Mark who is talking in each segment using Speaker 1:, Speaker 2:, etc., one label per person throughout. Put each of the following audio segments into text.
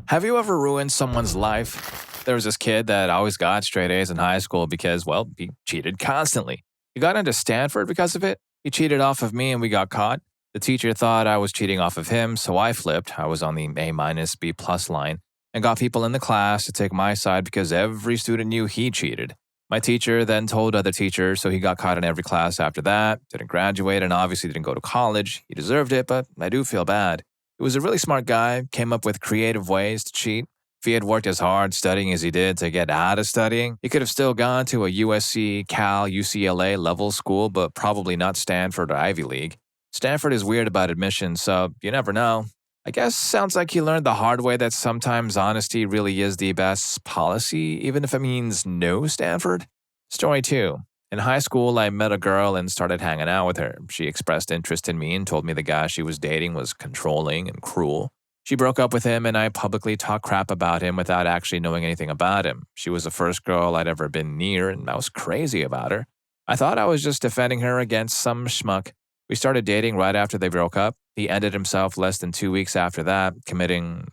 Speaker 1: Have you ever ruined someone's life? There was this kid that always got straight A's in high school because, well, he cheated constantly. He got into Stanford because of it. He cheated off of me and we got caught. The teacher thought I was cheating off of him, so I flipped. I was on the A minus, B plus line and got people in the class to take my side because every student knew he cheated. My teacher then told other teachers, so he got caught in every class after that, didn't graduate, and obviously didn't go to college. He deserved it, but I do feel bad. He was a really smart guy, came up with creative ways to cheat. If he had worked as hard studying as he did to get out of studying, he could have still gone to a USC, Cal, UCLA level school, but probably not Stanford or Ivy League. Stanford is weird about admissions, so you never know. I guess sounds like he learned the hard way that sometimes honesty really is the best policy, even if it means no Stanford. Story 2. In high school, I met a girl and started hanging out with her. She expressed interest in me and told me the guy she was dating was controlling and cruel. She broke up with him and I publicly talked crap about him without actually knowing anything about him. She was the first girl I'd ever been near and I was crazy about her. I thought I was just defending her against some schmuck. We started dating right after they broke up. He ended himself less than 2 weeks after that, committing,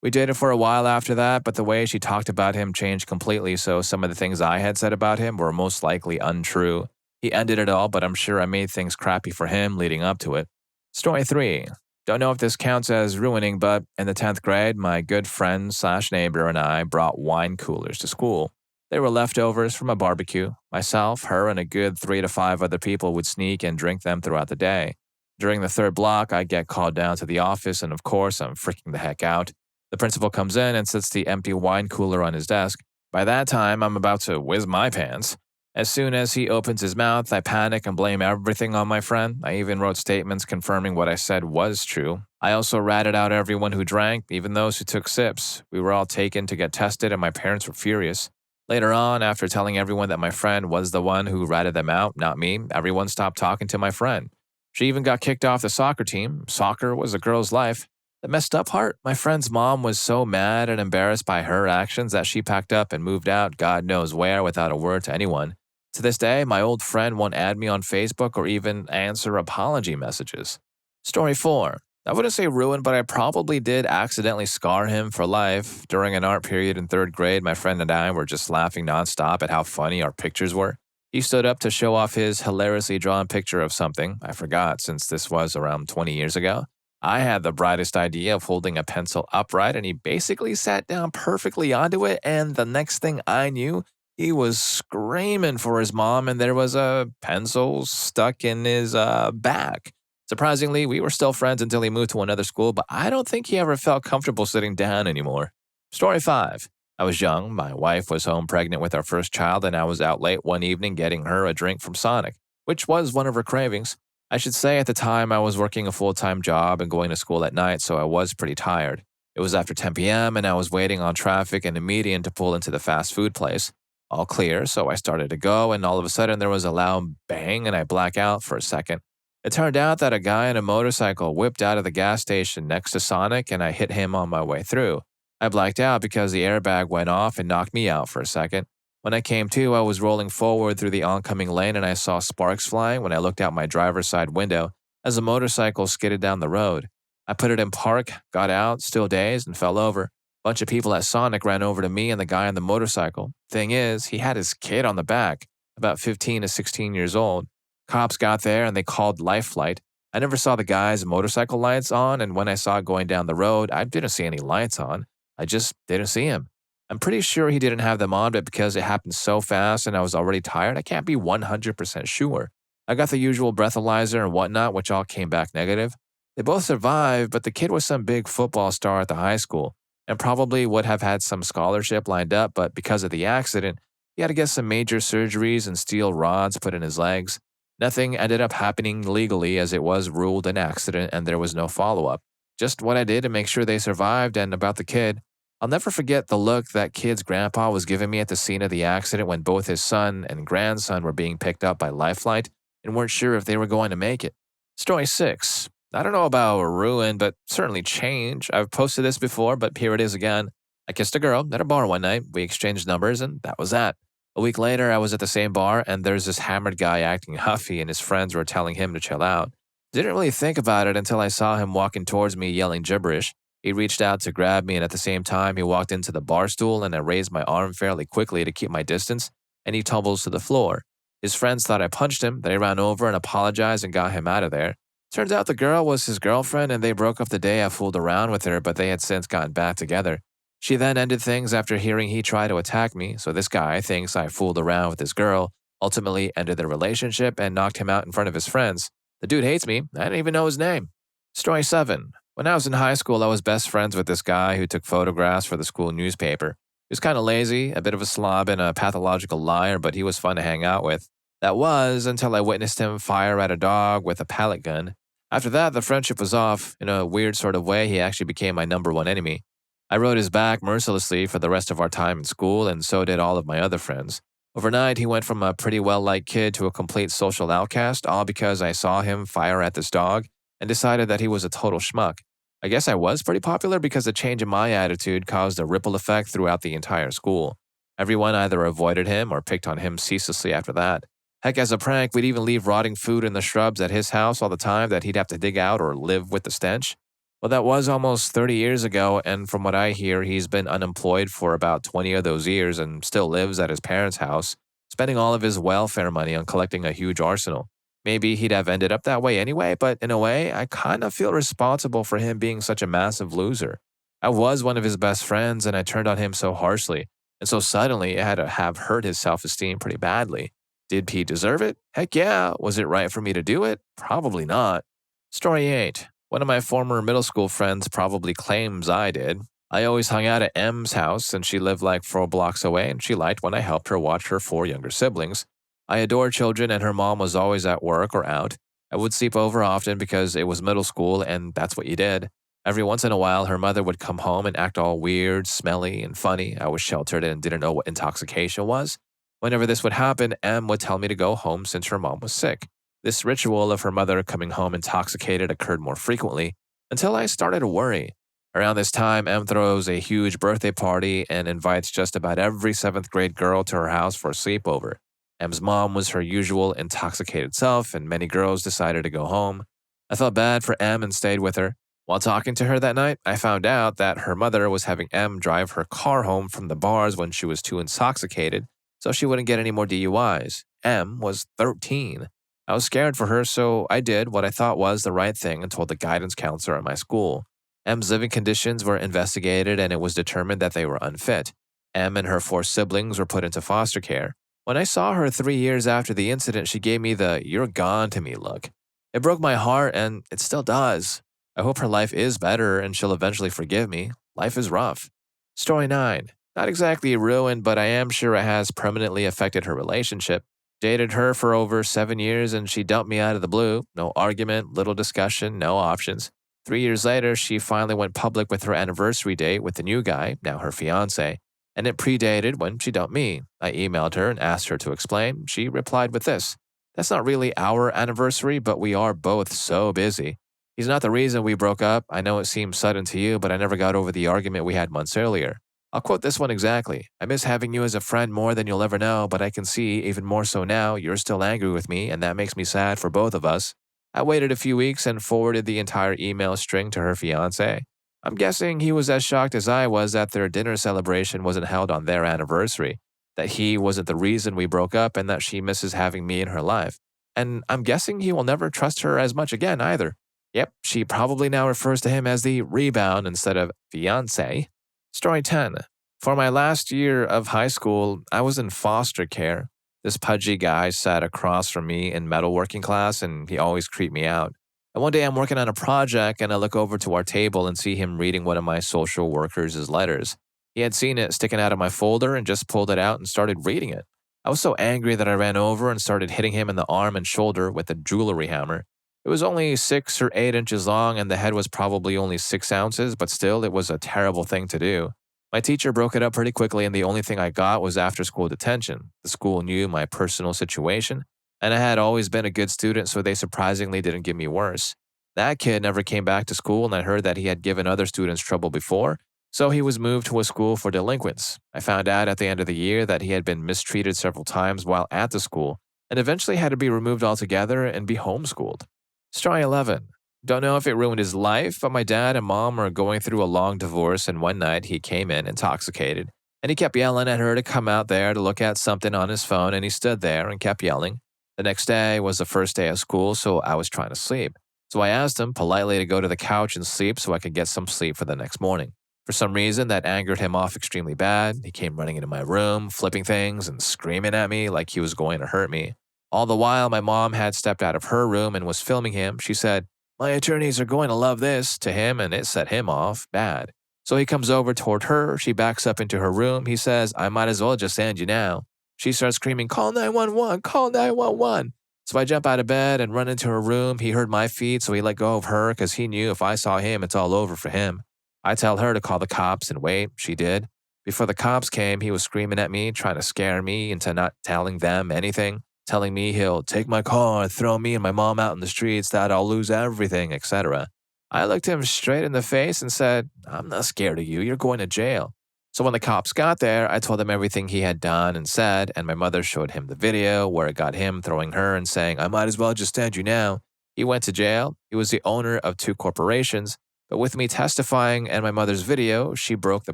Speaker 1: We dated for a while after that, but the way she talked about him changed completely, so some of the things I had said about him were most likely untrue. He ended it all, but I'm sure I made things crappy for him leading up to it. Story 3. Don't know if this counts as ruining, but in the 10th grade, my good friend/neighbor and I brought wine coolers to school. They were leftovers from a barbecue. Myself, her, and a good 3 to 5 other people would sneak and drink them throughout the day. During the third block, I get called down to the office, and of course, I'm freaking the heck out. The principal comes in and sets the empty wine cooler on his desk. By that time, I'm about to whiz my pants. As soon as he opens his mouth, I panic and blame everything on my friend. I even wrote statements confirming what I said was true. I also ratted out everyone who drank, even those who took sips. We were all taken to get tested and my parents were furious. Later on, after telling everyone that my friend was the one who ratted them out, not me, everyone stopped talking to my friend. She even got kicked off the soccer team. Soccer was a girl's life. The messed up part, my friend's mom was so mad and embarrassed by her actions that she packed up and moved out God knows where without a word to anyone. To this day, my old friend won't add me on Facebook or even answer apology messages. Story 4. I wouldn't say ruined, but I probably did accidentally scar him for life. During an art period in 3rd grade, my friend and I were just laughing nonstop at how funny our pictures were. He stood up to show off his hilariously drawn picture of something. I forgot since this was around 20 years ago. I had the brightest idea of holding a pencil upright, and he basically sat down perfectly onto it, and the next thing I knew, he was screaming for his mom, and there was a pencil stuck in his back. Surprisingly, we were still friends until he moved to another school, but I don't think he ever felt comfortable sitting down anymore. Story 5. I was young, my wife was home pregnant with our first child, and I was out late one evening getting her a drink from Sonic, which was one of her cravings. I should say at the time I was working a full-time job and going to school at night, so I was pretty tired. It was after 10 p.m. and I was waiting on traffic and a median to pull into the fast food place. All clear, so I started to go, and all of a sudden there was a loud bang and I black out for a second. It turned out that a guy on a motorcycle whipped out of the gas station next to Sonic and I hit him on my way through. I blacked out because the airbag went off and knocked me out for a second. When I came to, I was rolling forward through the oncoming lane and I saw sparks flying when I looked out my driver's side window as a motorcycle skidded down the road. I put it in park, got out, still dazed, and fell over. A bunch of people at Sonic ran over to me and the guy on the motorcycle. Thing is, he had his kid on the back, about 15 to 16 years old. Cops got there and they called Life Flight. I never saw the guy's motorcycle lights on, and when I saw it going down the road, I didn't see any lights on. I just didn't see him. I'm pretty sure he didn't have them on, but because it happened so fast and I was already tired, I can't be 100% sure. I got the usual breathalyzer and whatnot, which all came back negative. They both survived, but the kid was some big football star at the high school and probably would have had some scholarship lined up, but because of the accident, he had to get some major surgeries and steel rods put in his legs. Nothing ended up happening legally as it was ruled an accident and there was no follow-up. Just what I did to make sure they survived. And about the kid, I'll never forget the look that kid's grandpa was giving me at the scene of the accident when both his son and grandson were being picked up by Life Flight and weren't sure if they were going to make it. Story 6. I don't know about ruin, but certainly change. I've posted this before, but here it is again. I kissed a girl at a bar one night. We exchanged numbers, and that was that. A week later, I was at the same bar, and there's this hammered guy acting huffy, and his friends were telling him to chill out. Didn't really think about it until I saw him walking towards me yelling gibberish. He reached out to grab me, and at the same time, he walked into the bar stool, and I raised my arm fairly quickly to keep my distance, and he tumbles to the floor. His friends thought I punched him. They ran over and apologized and got him out of there. Turns out the girl was his girlfriend, and they broke up the day I fooled around with her, but they had since gotten back together. She then ended things after hearing he tried to attack me, so this guy thinks I fooled around with this girl, ultimately ended their relationship and knocked him out in front of his friends. The dude hates me. I didn't even know his name. Story 7. When I was in high school, I was best friends with this guy who took photographs for the school newspaper. He was kind of lazy, a bit of a slob, and a pathological liar, but he was fun to hang out with. That was until I witnessed him fire at a dog with a pellet gun. After that, the friendship was off. In a weird sort of way, he actually became my number one enemy. I rode his back mercilessly for the rest of our time in school, and so did all of my other friends. Overnight, he went from a pretty well-liked kid to a complete social outcast, all because I saw him fire at this dog and decided that he was a total schmuck. I guess I was pretty popular because the change in my attitude caused a ripple effect throughout the entire school. Everyone either avoided him or picked on him ceaselessly after that. Heck, as a prank, we'd even leave rotting food in the shrubs at his house all the time that he'd have to dig out or live with the stench. Well, that was almost 30 years ago, and from what I hear, he's been unemployed for about 20 of those years and still lives at his parents' house, spending all of his welfare money on collecting a huge arsenal. Maybe he'd have ended up that way anyway, but in a way, I kind of feel responsible for him being such a massive loser. I was one of his best friends, and I turned on him so harshly, and so suddenly it had to have hurt his self-esteem pretty badly. Did he deserve it? Heck yeah. Was it right for me to do it? Probably not. Story 8. One of my former middle school friends probably claims I did. I always hung out at M's house, and she lived like 4 blocks away, and she liked when I helped her watch her 4 younger siblings. I adore children, and her mom was always at work or out. I would sleep over often because it was middle school, and that's what you did. Every once in a while, her mother would come home and act all weird, smelly, and funny. I was sheltered and didn't know what intoxication was. Whenever this would happen, Em would tell me to go home since her mom was sick. This ritual of her mother coming home intoxicated occurred more frequently, until I started to worry. Around this time, Em throws a huge birthday party and invites just about every 7th grade girl to her house for a sleepover. Em's mom was her usual intoxicated self, and many girls decided to go home. I felt bad for Em and stayed with her. While talking to her that night, I found out that her mother was having Em drive her car home from the bars when she was too intoxicated, so she wouldn't get any more DUIs. Em was 13. I was scared for her, so I did what I thought was the right thing and told the guidance counselor at my school. Em's living conditions were investigated, and it was determined that they were unfit. Em and her 4 siblings were put into foster care. When I saw her 3 years after the incident, she gave me the "you're gone to me" look. It broke my heart, and it still does. I hope her life is better and she'll eventually forgive me. Life is rough. Story 9. Not exactly ruined, but I am sure it has permanently affected her relationship. Dated her for over 7 years and she dumped me out of the blue. No argument, little discussion, no options. 3 years later, she finally went public with her anniversary date with the new guy, now her fiancé. And it predated when she dumped me. I emailed her and asked her to explain. She replied with this: "That's not really our anniversary, but we are both so busy. He's not the reason we broke up. I know it seems sudden to you, but I never got over the argument we had months earlier. I'll quote this one exactly. I miss having you as a friend more than you'll ever know, but I can see, even more so now, you're still angry with me, and that makes me sad for both of us." I waited a few weeks and forwarded the entire email string to her fiancé. I'm guessing he was as shocked as I was that their dinner celebration wasn't held on their anniversary, that he wasn't the reason we broke up, and that she misses having me in her life. And I'm guessing he will never trust her as much again either. Yep, she probably now refers to him as the rebound instead of fiancé. Story 10. For my last year of high school, I was in foster care. This pudgy guy sat across from me in metalworking class, and he always creeped me out. And one day I'm working on a project, and I look over to our table and see him reading one of my social workers' letters. He had seen it sticking out of my folder and just pulled it out and started reading it. I was so angry that I ran over and started hitting him in the arm and shoulder with a jewelry hammer. It was only 6 or 8 inches long, and the head was probably only 6 ounces, but still, it was a terrible thing to do. My teacher broke it up pretty quickly, and the only thing I got was after-school detention. The school knew my personal situation, and I had always been a good student, so they surprisingly didn't give me worse. That kid never came back to school, and I heard that he had given other students trouble before, so he was moved to a school for delinquents. I found out at the end of the year that he had been mistreated several times while at the school, and eventually had to be removed altogether and be homeschooled. Story 11. Don't know if it ruined his life, but my dad and mom are going through a long divorce, and one night he came in intoxicated, and he kept yelling at her to come out there to look at something on his phone, and he stood there and kept yelling. The next day was the first day of school, so I was trying to sleep. So I asked him politely to go to the couch and sleep so I could get some sleep for the next morning. For some reason, that angered him off extremely bad. He came running into my room, flipping things and screaming at me like he was going to hurt me. All the while, my mom had stepped out of her room and was filming him. She said, "My attorneys are going to love this," to him, and it set him off bad. So he comes over toward her. She backs up into her room. He says, "I might as well just end you now." She starts screaming, "Call 911, call 911." So I jump out of bed and run into her room. He heard my feet, so he let go of her because he knew if I saw him, it's all over for him. I tell her to call the cops and wait. She did. Before the cops came, he was screaming at me, trying to scare me into not telling them anything, telling me he'll take my car, throw me and my mom out in the streets, that I'll lose everything, etc. I looked him straight in the face and said, "I'm not scared of you. You're going to jail." So when the cops got there, I told them everything he had done and said, and my mother showed him the video where it got him throwing her and saying, "I might as well just end you now." He went to jail. He was the owner of 2 corporations, but with me testifying and my mother's video, she broke the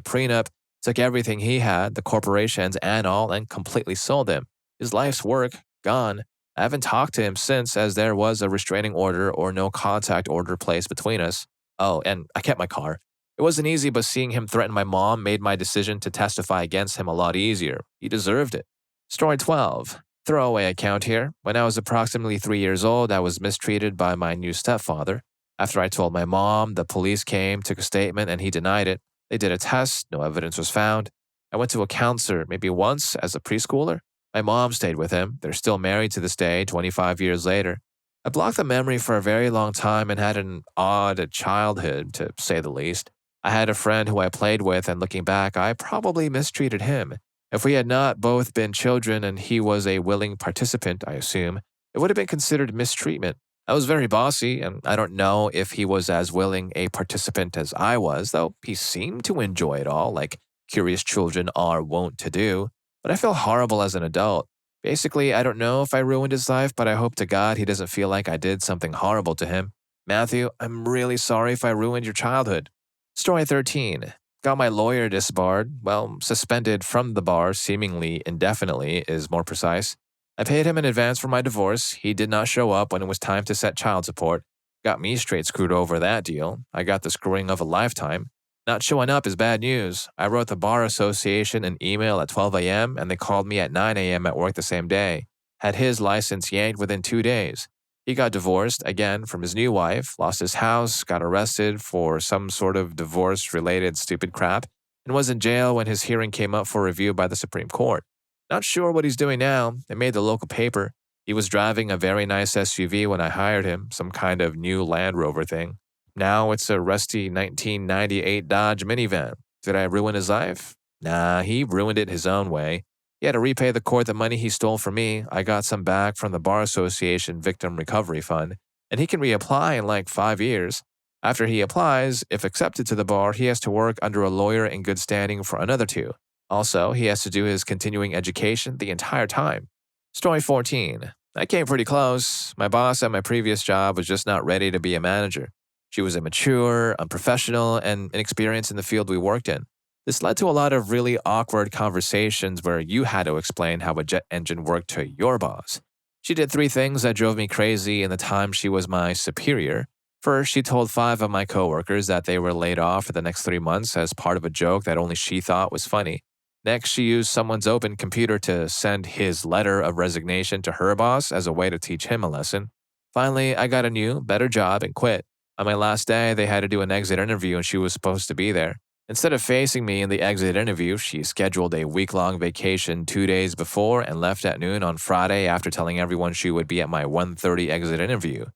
Speaker 1: prenup, took everything he had, the corporations and all, and completely sold him. His life's work, gone. I haven't talked to him since, as there was a restraining order or no contact order placed between us. Oh, and I kept my car. It wasn't easy, but seeing him threaten my mom made my decision to testify against him a lot easier. He deserved it. Story 12. Throwaway account here. When I was approximately 3 years old, I was mistreated by my new stepfather. After I told my mom, the police came, took a statement, and he denied it. They did a test. No evidence was found. I went to a counselor maybe once as a preschooler. My mom stayed with him. They're still married to this day, 25 years later. I blocked the memory for a very long time and had an odd childhood, to say the least. I had a friend who I played with, and looking back, I probably mistreated him. If we had not both been children and he was a willing participant, I assume, it would have been considered mistreatment. I was very bossy, and I don't know if he was as willing a participant as I was, though he seemed to enjoy it all, like curious children are wont to do. But I feel horrible as an adult. Basically, I don't know if I ruined his life, but I hope to God he doesn't feel like I did something horrible to him. Matthew, I'm really sorry if I ruined your childhood. Story 13. Got my lawyer disbarred. Well, suspended from the bar, seemingly indefinitely, is more precise. I paid him in advance for my divorce. He did not show up when it was time to set child support. Got me straight screwed over that deal. I got the screwing of a lifetime. Not showing up is bad news. I wrote the Bar Association an email at 12 a.m. and they called me at 9 a.m. at work the same day. Had his license yanked within 2 days. He got divorced, again, from his new wife, lost his house, got arrested for some sort of divorce-related stupid crap, and was in jail when his hearing came up for review by the Supreme Court. Not sure what he's doing now. It made the local paper. He was driving a very nice SUV when I hired him, some kind of new Land Rover thing. Now it's a rusty 1998 Dodge minivan. Did I ruin his life? Nah, he ruined it his own way. He had to repay the court the money he stole from me. I got some back from the Bar Association Victim Recovery Fund, and he can reapply in like 5 years. After he applies, if accepted to the bar, he has to work under a lawyer in good standing for another 2. Also, he has to do his continuing education the entire time. Story 14. I came pretty close. My boss at my previous job was just not ready to be a manager. She was immature, unprofessional, and inexperienced in the field we worked in. This led to a lot of really awkward conversations where you had to explain how a jet engine worked to your boss. She did 3 things that drove me crazy in the time she was my superior. First, she told 5 of my coworkers that they were laid off for the next 3 months as part of a joke that only she thought was funny. Next, she used someone's open computer to send his letter of resignation to her boss as a way to teach him a lesson. Finally, I got a new, better job and quit. On my last day, they had to do an exit interview and she was supposed to be there. Instead of facing me in the exit interview, she scheduled a week-long vacation 2 days before and left at noon on Friday after telling everyone she would be at my 1:30 exit interview.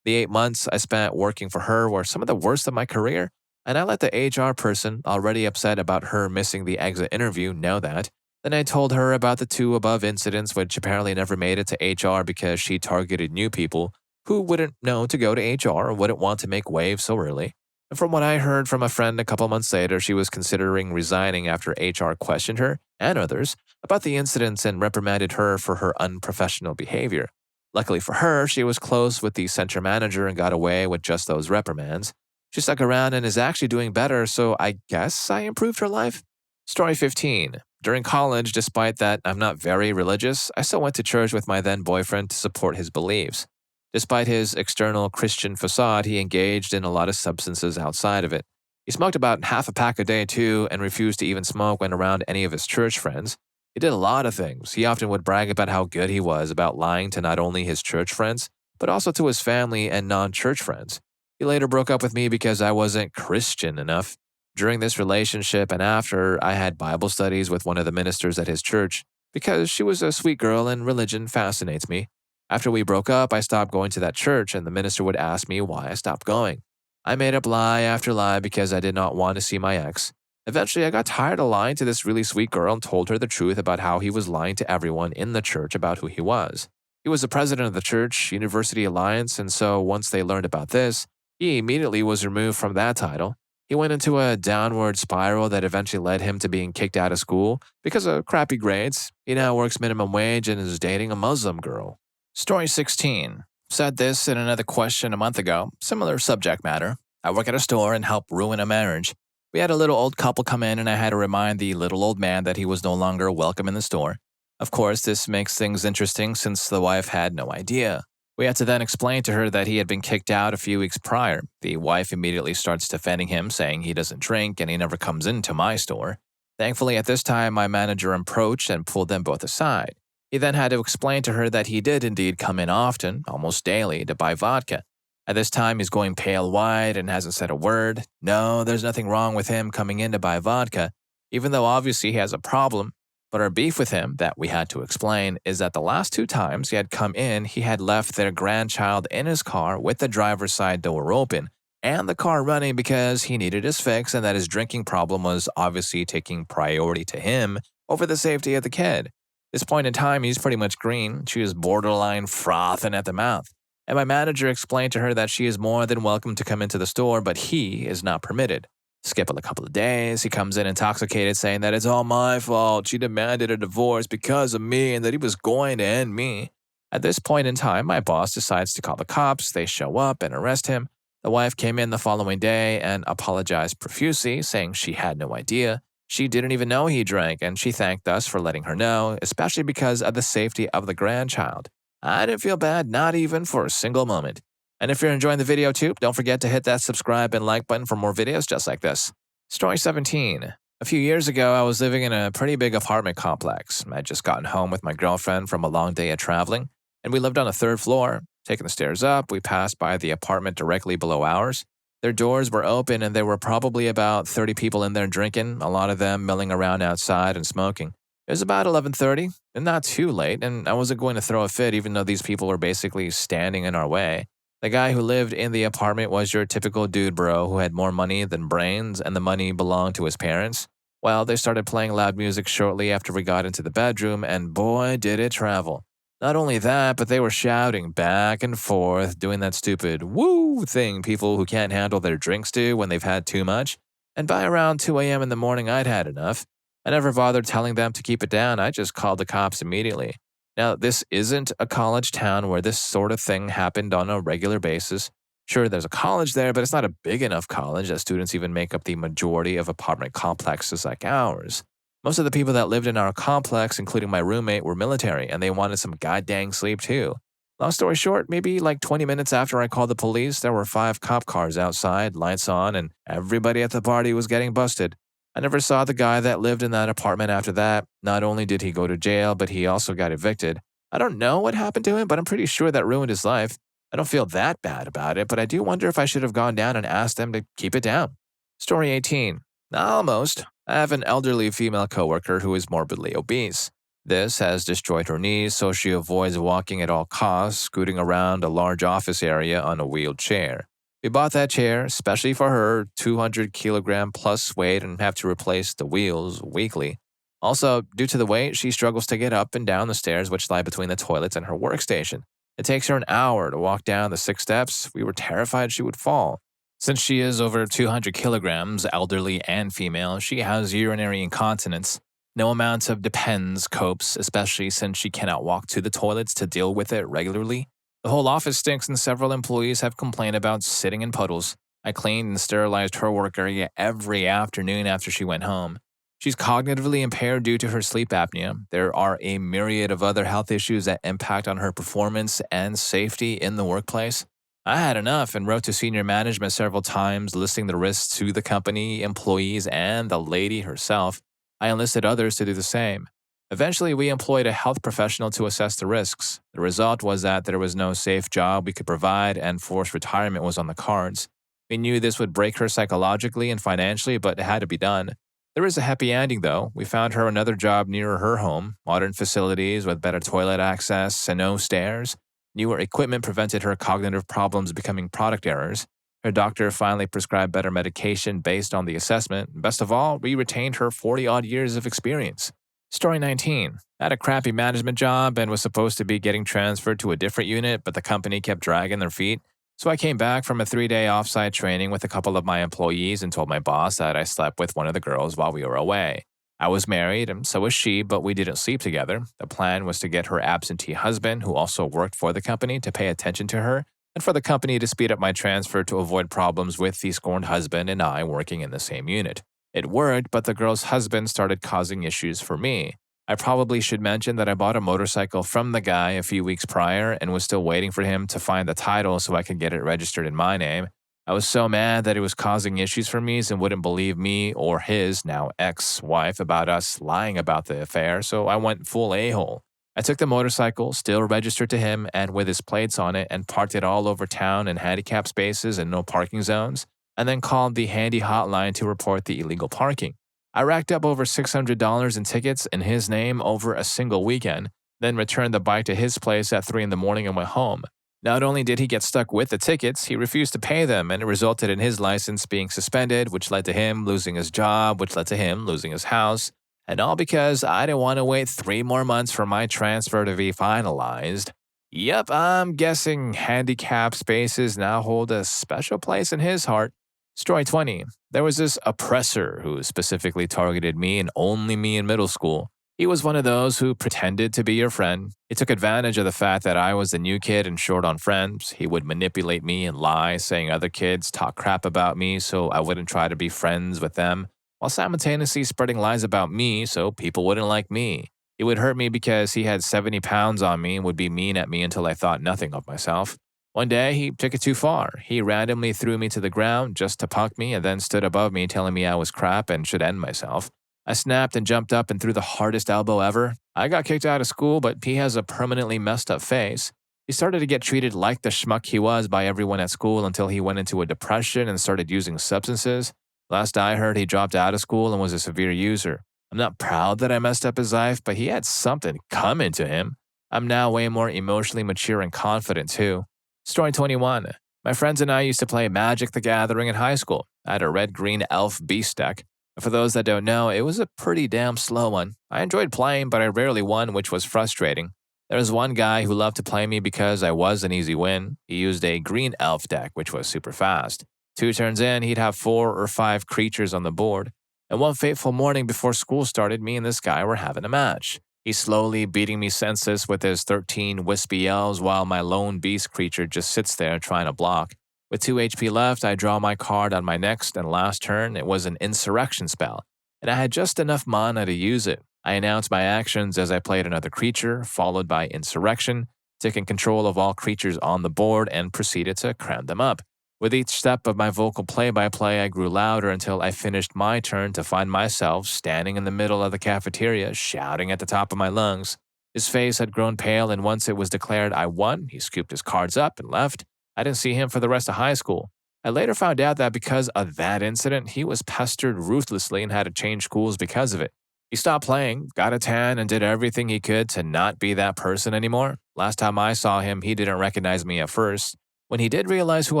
Speaker 1: The 8 months I spent working for her were some of the worst of my career, and I let the HR person, already upset about her missing the exit interview, know that. Then I told her about the 2 above incidents which apparently never made it to HR because she targeted new people who wouldn't know to go to HR or wouldn't want to make waves so early. And from what I heard from a friend a couple months later, she was considering resigning after HR questioned her, and others, about the incidents and reprimanded her for her unprofessional behavior. Luckily for her, she was close with the center manager and got away with just those reprimands. She stuck around and is actually doing better, so I guess I improved her life. Story 15. During college, despite that I'm not very religious, I still went to church with my then boyfriend to support his beliefs. Despite his external Christian facade, he engaged in a lot of substances outside of it. He smoked about half a pack a day too and refused to even smoke when around any of his church friends. He did a lot of things. He often would brag about how good he was about lying to not only his church friends, but also to his family and non-church friends. He later broke up with me because I wasn't Christian enough. During this relationship and after, I had Bible studies with one of the ministers at his church because she was a sweet girl and religion fascinates me. After we broke up, I stopped going to that church and the minister would ask me why I stopped going. I made up lie after lie because I did not want to see my ex. Eventually, I got tired of lying to this really sweet girl and told her the truth about how he was lying to everyone in the church about who he was. He was the president of the church, University Alliance, and so once they learned about this, he immediately was removed from that title. He went into a downward spiral that eventually led him to being kicked out of school because of crappy grades. He now works minimum wage and is dating a Muslim girl. Story 16. Said this in another question a month ago. Similar subject matter. I work at a store and help ruin a marriage. We had a little old couple come in and I had to remind the little old man that he was no longer welcome in the store. Of course, this makes things interesting since the wife had no idea. We had to then explain to her that he had been kicked out a few weeks prior. The wife immediately starts defending him, saying he doesn't drink and he never comes into my store. Thankfully, at this time, my manager approached and pulled them both aside. He then had to explain to her that he did indeed come in often, almost daily, to buy vodka. At this time, he's going pale white and hasn't said a word. No, there's nothing wrong with him coming in to buy vodka, even though obviously he has a problem. But our beef with him, that we had to explain, is that the last 2 times he had come in, he had left their grandchild in his car with the driver's side door open and the car running because he needed his fix and that his drinking problem was obviously taking priority to him over the safety of the kid. At this point in time, he's pretty much green. She is borderline frothing at the mouth. And my manager explained to her that she is more than welcome to come into the store, but he is not permitted. Skip a couple of days, he comes in intoxicated saying that it's all my fault. She demanded a divorce because of me and that he was going to end me. At this point in time, my boss decides to call the cops. They show up and arrest him. The wife came in the following day and apologized profusely, saying she had no idea. She didn't even know he drank, and she thanked us for letting her know, especially because of the safety of the grandchild. I didn't feel bad, not even for a single moment. And if you're enjoying the video too, don't forget to hit that subscribe and like button for more videos just like this. Story 17. A few years ago, I was living in a pretty big apartment complex. I'd just gotten home with my girlfriend from a long day of traveling, and we lived on the 3rd floor. Taking the stairs up, we passed by the apartment directly below ours. Their doors were open, and there were probably about 30 people in there drinking, a lot of them milling around outside and smoking. It was about 11:30, and not too late, and I wasn't going to throw a fit even though these people were basically standing in our way. The guy who lived in the apartment was your typical dude bro who had more money than brains, and the money belonged to his parents. Well, they started playing loud music shortly after we got into the bedroom, and boy, did it travel. Not only that, but they were shouting back and forth, doing that stupid woo thing people who can't handle their drinks do when they've had too much. And by around 2 a.m. in the morning, I'd had enough. I never bothered telling them to keep it down. I just called the cops immediately. Now, this isn't a college town where this sort of thing happened on a regular basis. Sure, there's a college there, but it's not a big enough college that students even make up the majority of apartment complexes like ours. Most of the people that lived in our complex, including my roommate, were military, and they wanted some goddamn sleep too. Long story short, maybe like 20 minutes after I called the police, there were 5 cop cars outside, lights on, and everybody at the party was getting busted. I never saw the guy that lived in that apartment after that. Not only did he go to jail, but he also got evicted. I don't know what happened to him, but I'm pretty sure that ruined his life. I don't feel that bad about it, but I do wonder if I should have gone down and asked them to keep it down. Story 18. Almost. I have an elderly female coworker who is morbidly obese. This has destroyed her knees, so she avoids walking at all costs, scooting around a large office area on a wheeled chair. We bought that chair, especially for her 200 kilogram plus weight and have to replace the wheels weekly. Also, due to the weight, she struggles to get up and down the stairs which lie between the toilets and her workstation. It takes her an hour to walk down the 6 steps. We were terrified she would fall. Since she is over 200 kilograms, elderly and female, she has urinary incontinence. No amount of depends copes, especially since she cannot walk to the toilets to deal with it regularly. The whole office stinks and several employees have complained about sitting in puddles. I cleaned and sterilized her work area every afternoon after she went home. She's cognitively impaired due to her sleep apnea. There are a myriad of other health issues that impact on her performance and safety in the workplace. I had enough and wrote to senior management several times, listing the risks to the company, employees, and the lady herself. I enlisted others to do the same. Eventually, we employed a health professional to assess the risks. The result was that there was no safe job we could provide and forced retirement was on the cards. We knew this would break her psychologically and financially, but it had to be done. There is a happy ending, though. We found her another job near her home, modern facilities with better toilet access and no stairs. Newer equipment prevented her cognitive problems becoming product errors. Her doctor finally prescribed better medication based on the assessment. Best of all, we retained her 40-odd years of experience. Story 19. I had a crappy management job and was supposed to be getting transferred to a different unit, but the company kept dragging their feet. So I came back from a 3-day offsite training with a couple of my employees and told my boss that I slept with one of the girls while we were away. I was married, and so was she, but we didn't sleep together. The plan was to get her absentee husband, who also worked for the company, to pay attention to her, and for the company to speed up my transfer to avoid problems with the scorned husband and I working in the same unit. It worked, but the girl's husband started causing issues for me. I probably should mention that I bought a motorcycle from the guy a few weeks prior and was still waiting for him to find the title so I could get it registered in my name. I was so mad that it was causing issues for me and wouldn't believe me or his, now ex-wife, about us lying about the affair, so I went full a-hole. I took the motorcycle, still registered to him and with his plates on it, and parked it all over town in handicap spaces and no parking zones, and then called the handy hotline to report the illegal parking. I racked up over $600 in tickets in his name over a single weekend, then returned the bike to his place at 3 in the morning and went home. Not only did he get stuck with the tickets, he refused to pay them, and it resulted in his license being suspended, which led to him losing his job, which led to him losing his house, and all because I didn't want to wait 3 more months for my transfer to be finalized. Yep, I'm guessing handicap spaces now hold a special place in his heart. Story 20. There was this oppressor who specifically targeted me and only me in middle school. He was one of those who pretended to be your friend. He took advantage of the fact that I was the new kid and short on friends. He would manipulate me and lie, saying other kids talk crap about me so I wouldn't try to be friends with them, while simultaneously spreading lies about me so people wouldn't like me. He would hurt me because he had 70 pounds on me and would be mean at me until I thought nothing of myself. One day, he took it too far. He randomly threw me to the ground just to punk me and then stood above me telling me I was crap and should end myself. I snapped and jumped up and threw the hardest elbow ever. I got kicked out of school, but he has a permanently messed up face. He started to get treated like the schmuck he was by everyone at school until he went into a depression and started using substances. Last I heard, he dropped out of school and was a severe user. I'm not proud that I messed up his life, but he had something coming to him. I'm now way more emotionally mature and confident too. Story 21. My friends and I used to play Magic the Gathering in high school. I had a red-green elf beast deck. For those that don't know, it was a pretty damn slow one. I enjoyed playing, but I rarely won, which was frustrating. There was one guy who loved to play me because I was an easy win. He used a green elf deck, which was super fast. 2 turns in, he'd have 4 or 5 creatures on the board. And one fateful morning before school started, me and this guy were having a match. He's slowly beating me senseless with his 13 wispy elves while my lone beast creature just sits there trying to block. With 2 HP left, I draw my card on my next and last turn. It was an insurrection spell, and I had just enough mana to use it. I announced my actions as I played another creature, followed by insurrection, taking control of all creatures on the board and proceeded to cram them up. With each step of my vocal play-by-play, I grew louder until I finished my turn to find myself standing in the middle of the cafeteria, shouting at the top of my lungs. His face had grown pale, and once it was declared I won, he scooped his cards up and left. I didn't see him for the rest of high school. I later found out that because of that incident, he was pestered ruthlessly and had to change schools because of it. He stopped playing, got a tan, and did everything he could to not be that person anymore. Last time I saw him, he didn't recognize me at first. When he did realize who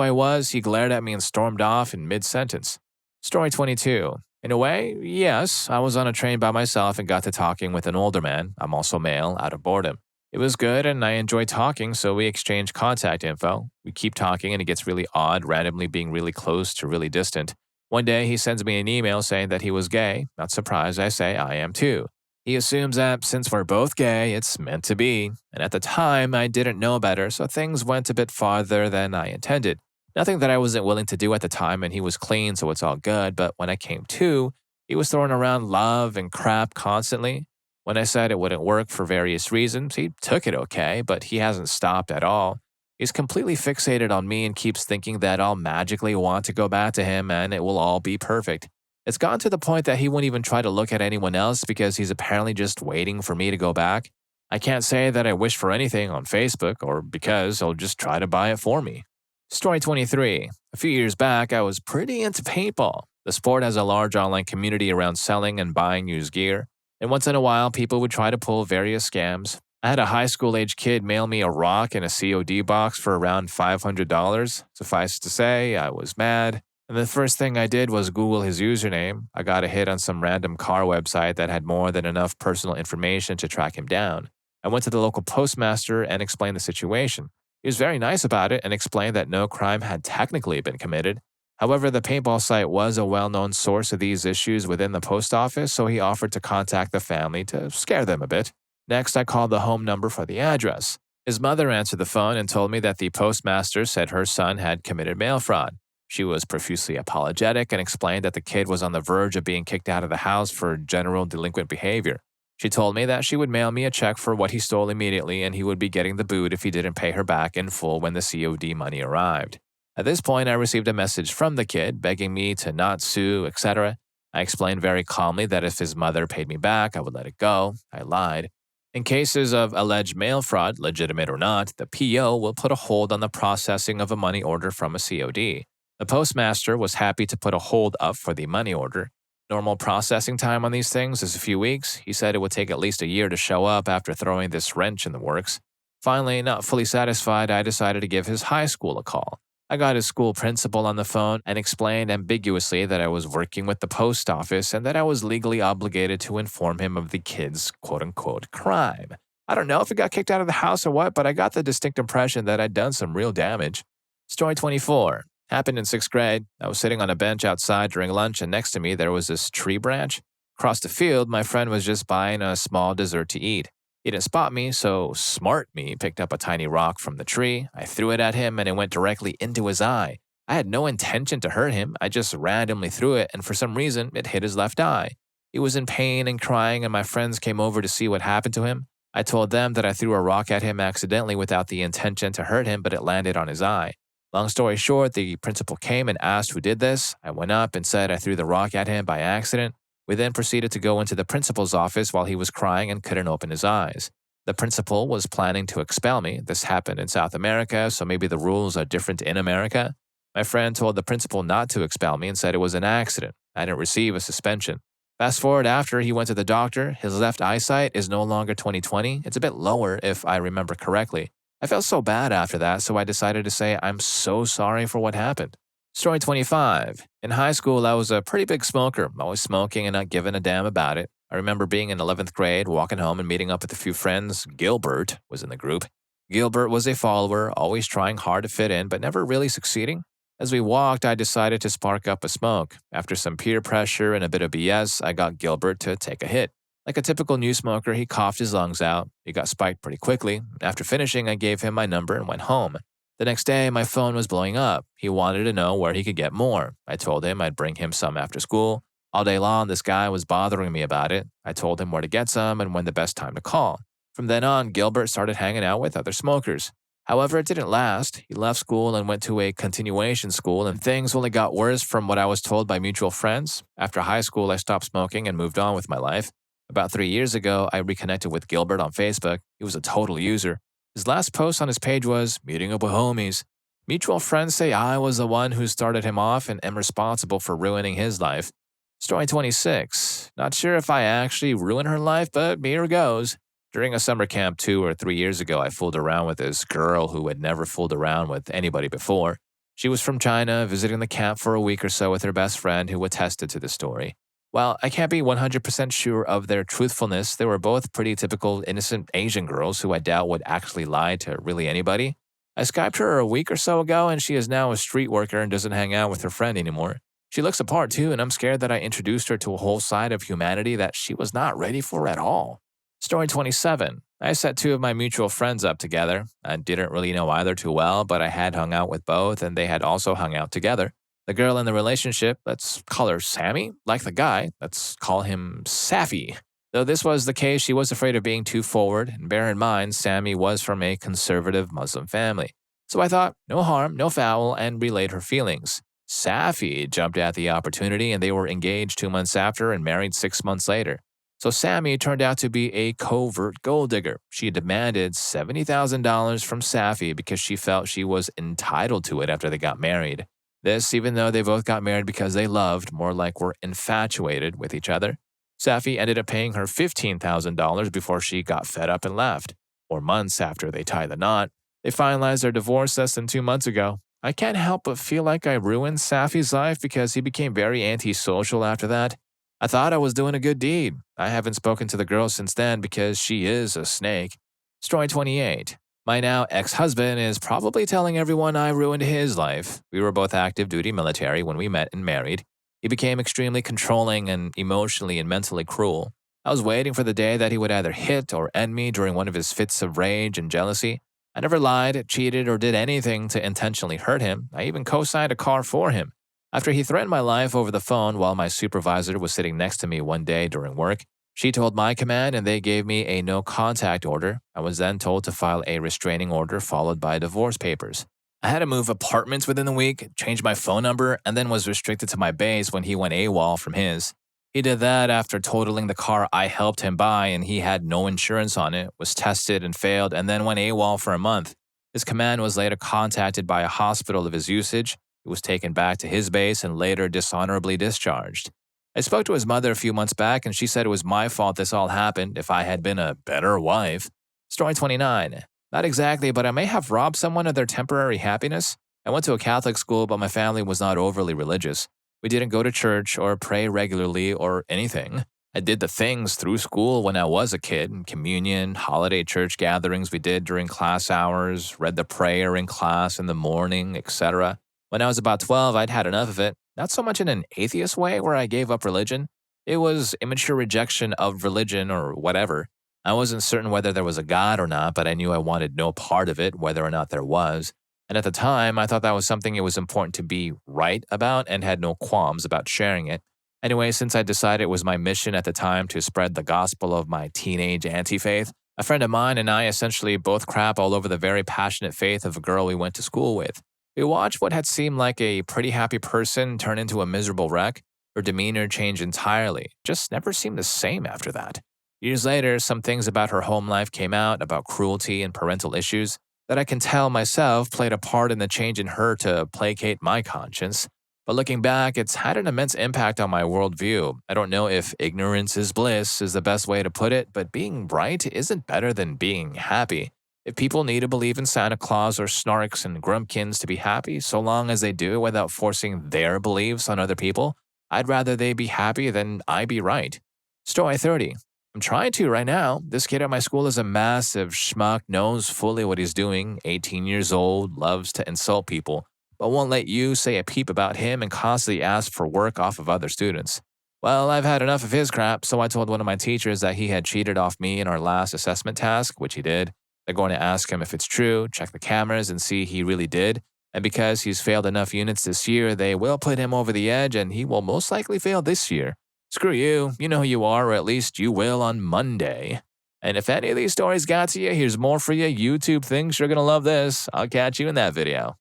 Speaker 1: I was, he glared at me and stormed off in mid-sentence. Story 22. In a way, yes, I was on a train by myself and got to talking with an older man. I'm also male, out of boredom. It was good and I enjoyed talking, so we exchanged contact info. We keep talking and it gets really odd, randomly being really close to really distant. One day he sends me an email saying that he was gay. Not surprised, I say I am too. He assumes that since we're both gay, it's meant to be. And at the time, I didn't know better, so things went a bit farther than I intended. Nothing that I wasn't willing to do at the time, and he was clean, so it's all good. But when I came to, he was throwing around love and crap constantly. When I said it wouldn't work for various reasons, he took it okay, but he hasn't stopped at all. He's completely fixated on me and keeps thinking that I'll magically want to go back to him and it will all be perfect. It's gotten to the point that he won't even try to look at anyone else because he's apparently just waiting for me to go back. I can't say that I wish for anything on Facebook or because he'll just try to buy it for me. Story 23. A few years back, I was pretty into paintball. The sport has a large online community around selling and buying used gear, and once in a while, people would try to pull various scams. I had a high school age kid mail me a rock in a COD box for around $500. Suffice to say, I was mad. And the first thing I did was Google his username. I got a hit on some random car website that had more than enough personal information to track him down. I went to the local postmaster and explained the situation. He was very nice about it and explained that no crime had technically been committed. However, the paintball site was a well-known source of these issues within the post office, so he offered to contact the family to scare them a bit. Next, I called the home number for the address. His mother answered the phone and told me that the postmaster said her son had committed mail fraud. She was profusely apologetic and explained that the kid was on the verge of being kicked out of the house for general delinquent behavior. She told me that she would mail me a check for what he stole immediately and he would be getting the boot if he didn't pay her back in full when the COD money arrived. At this point, I received a message from the kid begging me to not sue, etc. I explained very calmly that if his mother paid me back, I would let it go. I lied. In cases of alleged mail fraud, legitimate or not, the PO will put a hold on the processing of a money order from a COD. The postmaster was happy to put a hold up for the money order. Normal processing time on these things is a few weeks. He said it would take at least a year to show up after throwing this wrench in the works. Finally, not fully satisfied, I decided to give his high school a call. I got his school principal on the phone and explained ambiguously that I was working with the post office and that I was legally obligated to inform him of the kid's quote-unquote crime. I don't know if he got kicked out of the house or what, but I got the distinct impression that I'd done some real damage. Story 24. Happened in 6th grade. I was sitting on a bench outside during lunch, and next to me there was this tree branch. Across the field, my friend was just buying a small dessert to eat. He didn't spot me, so smart me picked up a tiny rock from the tree. I threw it at him, and it went directly into his eye. I had no intention to hurt him. I just randomly threw it, and for some reason, it hit his left eye. He was in pain and crying, and my friends came over to see what happened to him. I told them that I threw a rock at him accidentally without the intention to hurt him, but it landed on his eye. Long story short, the principal came and asked who did this. I went up and said I threw the rock at him by accident. We then proceeded to go into the principal's office while he was crying and couldn't open his eyes. The principal was planning to expel me. This happened in South America, so maybe the rules are different in America. My friend told the principal not to expel me and said it was an accident. I didn't receive a suspension. Fast forward after he went to the doctor, his left eyesight is no longer 20/20. It's a bit lower if I remember correctly. I felt so bad after that, so I decided to say I'm so sorry for what happened. Story 25. In high school, I was a pretty big smoker, always smoking and not giving a damn about it. I remember being in 11th grade, walking home and meeting up with a few friends. Gilbert was in the group. Gilbert was a follower, always trying hard to fit in, but never really succeeding. As we walked, I decided to spark up a smoke. After some peer pressure and a bit of BS, I got Gilbert to take a hit. Like a typical new smoker, he coughed his lungs out. He got spiked pretty quickly. After finishing, I gave him my number and went home. The next day, my phone was blowing up. He wanted to know where he could get more. I told him I'd bring him some after school. All day long, this guy was bothering me about it. I told him where to get some and when the best time to call. From then on, Gilbert started hanging out with other smokers. However, it didn't last. He left school and went to a continuation school, and things only got worse from what I was told by mutual friends. After high school, I stopped smoking and moved on with my life. About 3 years ago, I reconnected with Gilbert on Facebook. He was a total user. His last post on his page was, "Meeting up with homies." Mutual friends say I was the one who started him off and am responsible for ruining his life. Story 26. Not sure if I actually ruined her life, but here goes. During a summer camp 2 or 3 years ago, I fooled around with this girl who had never fooled around with anybody before. She was from China, visiting the camp for a week or so with her best friend who attested to the story. While I can't be 100% sure of their truthfulness, they were both pretty typical innocent Asian girls who I doubt would actually lie to really anybody. I Skyped her a week or so ago, and she is now a street worker and doesn't hang out with her friend anymore. She looks apart too, and I'm scared that I introduced her to a whole side of humanity that she was not ready for at all. Story 27. I set two of my mutual friends up together. I didn't really know either too well, but I had hung out with both, and they had also hung out together. The girl in the relationship, let's call her Sammy. Like the guy, let's call him Safi. Though this was the case, she was afraid of being too forward, and bear in mind, Sammy was from a conservative Muslim family. So I thought, no harm, no foul, and relayed her feelings. Safi jumped at the opportunity, and they were engaged 2 months after and married 6 months later. So Sammy turned out to be a covert gold digger. She demanded $70,000 from Safi because she felt she was entitled to it after they got married. This, even though they both got married because they loved, more like were infatuated with each other. Safi ended up paying her $15,000 before she got fed up and left. 4 months after they tied the knot, they finalized their divorce less than 2 months ago. I can't help but feel like I ruined Safi's life because he became very antisocial after that. I thought I was doing a good deed. I haven't spoken to the girl since then because she is a snake. Story 28. My now ex-husband is probably telling everyone I ruined his life. We were both active duty military when we met and married. He became extremely controlling and emotionally and mentally cruel. I was waiting for the day that he would either hit or end me during one of his fits of rage and jealousy. I never lied, cheated, or did anything to intentionally hurt him. I even co-signed a car for him. After he threatened my life over the phone while my supervisor was sitting next to me one day during work, she told my command and they gave me a no-contact order. I was then told to file a restraining order followed by divorce papers. I had to move apartments within the week, change my phone number, and then was restricted to my base when he went AWOL from his. He did that after totaling the car I helped him buy and he had no insurance on it, was tested and failed, and then went AWOL for a month. His command was later contacted by a hospital of his usage. He was taken back to his base and later dishonorably discharged. I spoke to his mother a few months back and she said it was my fault this all happened if I had been a better wife. Story 29. Not exactly, but I may have robbed someone of their temporary happiness. I went to a Catholic school, but my family was not overly religious. We didn't go to church or pray regularly or anything. I did the things through school when I was a kid, communion, holiday church gatherings we did during class hours, read the prayer in class in the morning, etc. When I was about 12, I'd had enough of it. Not so much in an atheist way where I gave up religion. It was immature rejection of religion or whatever. I wasn't certain whether there was a God or not, but I knew I wanted no part of it, whether or not there was. And at the time, I thought that was something it was important to be right about and had no qualms about sharing it. Anyway, since I decided it was my mission at the time to spread the gospel of my teenage anti-faith, a friend of mine and I essentially both crap all over the very passionate faith of a girl we went to school with. We watched what had seemed like a pretty happy person turn into a miserable wreck. Her demeanor changed entirely, just never seemed the same after that. Years later, some things about her home life came out, about cruelty and parental issues, that I can tell myself played a part in the change in her to placate my conscience. But looking back, it's had an immense impact on my worldview. I don't know if ignorance is bliss is the best way to put it, but being right isn't better than being happy. If people need to believe in Santa Claus or snarks and grumpkins to be happy, so long as they do it without forcing their beliefs on other people, I'd rather they be happy than I be right. Story 30. I'm trying to right now. This kid at my school is a massive schmuck, knows fully what he's doing, 18 years old, loves to insult people, but won't let you say a peep about him and constantly ask for work off of other students. Well, I've had enough of his crap, so I told one of my teachers that he had cheated off me in our last assessment task, which he did. They're going to ask him if it's true, check the cameras, and see he really did. And because he's failed enough units this year, they will put him over the edge and he will most likely fail this year. Screw you, you know who you are, or at least you will on Monday. And if any of these stories got to you, here's more for you. YouTube thinks you're going to love this. I'll catch you in that video.